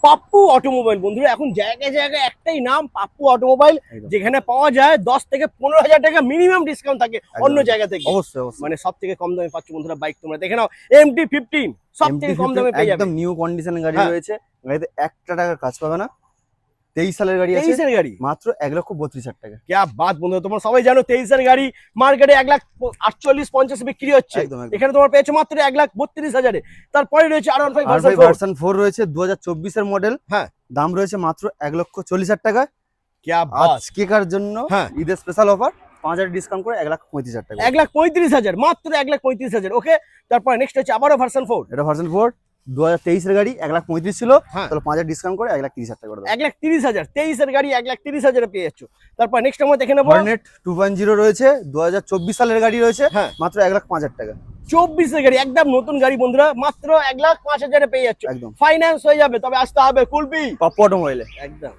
Pappu automobile বন্ধুরা, এখন জায়গায় জায়গায় একটাই নাম পাপ্পু অটোমোবাইল, যেখানে পাওয়া যায় 10 থেকে 15,000 টাকা মিনিমাম ডিসকাউন্ট থাকে অন্য জায়গা থেকে। অবশ্যই অবশ্যই, মানে সব থেকে কম দামে পাচ্ছ বন্ধুরা বাইক। তোমরা দেখে নাও MT-15 সব থেকে কম দামে পেয়ে যাবে। একদম নিউ কন্ডিশনের গাড়ি রয়েছে, গাড়িতে একটা টাকার কাজ পাবে না। 23 সালের গাড়ি আছে, 23 এর গাড়ি মাত্র 1,32,000 টাকা। क्या बात বন্ধুরা, তোমরা সবাই জানো 23 এর গাড়ি মার্কেটে 1,48,50 বিক্রি হচ্ছে, এখানে তোমার পেয়েছো মাত্র 1,32,000 এ। তারপরে রয়েছে R15 ভার্সন 4 রয়েছে 2024 এর মডেল। হ্যাঁ, দাম রয়েছে মাত্র 1,40,000 টাকা। क्या बात, আজকেকার জন্য হ্যাঁ ঈদের স্পেশাল অফার 5,000 ডিসকাউন্ট করে 1,35,000 টাকা। 1,35,000 মাত্র 1,35,000। ওকে, তারপর নেক্সট হচ্ছে আবারও ভার্সন 4। এটা ভার্সন 4 2023 এর গাড়ি, 1,35,000 ছিল, হ্যাঁ, তাহলে 5,000 ডিসকাউন্ট করে 1,30,000 টাকা করে দাও। 1,30,000 23 এর গাড়ি 1,30,000 এ পেয়ে যাচ্ছ। তারপর নেক্সট আমরা দেখে নেবো হর্নেট 2.0 রয়েছে, 2024 সালের গাড়ি রয়েছে, হ্যাঁ মাত্র 1,05,000 টাকা। 24 এর গাড়ি একদম নতুন গাড়ি বন্ধুরা, মাত্র 1,05,000 এ পেয়ে যাচ্ছ। একদম ফাইন্যান্স হয়ে যাবে, তবে আসতে হবে কুলপি পাপ্পু অটোমোবাইলে। একদম।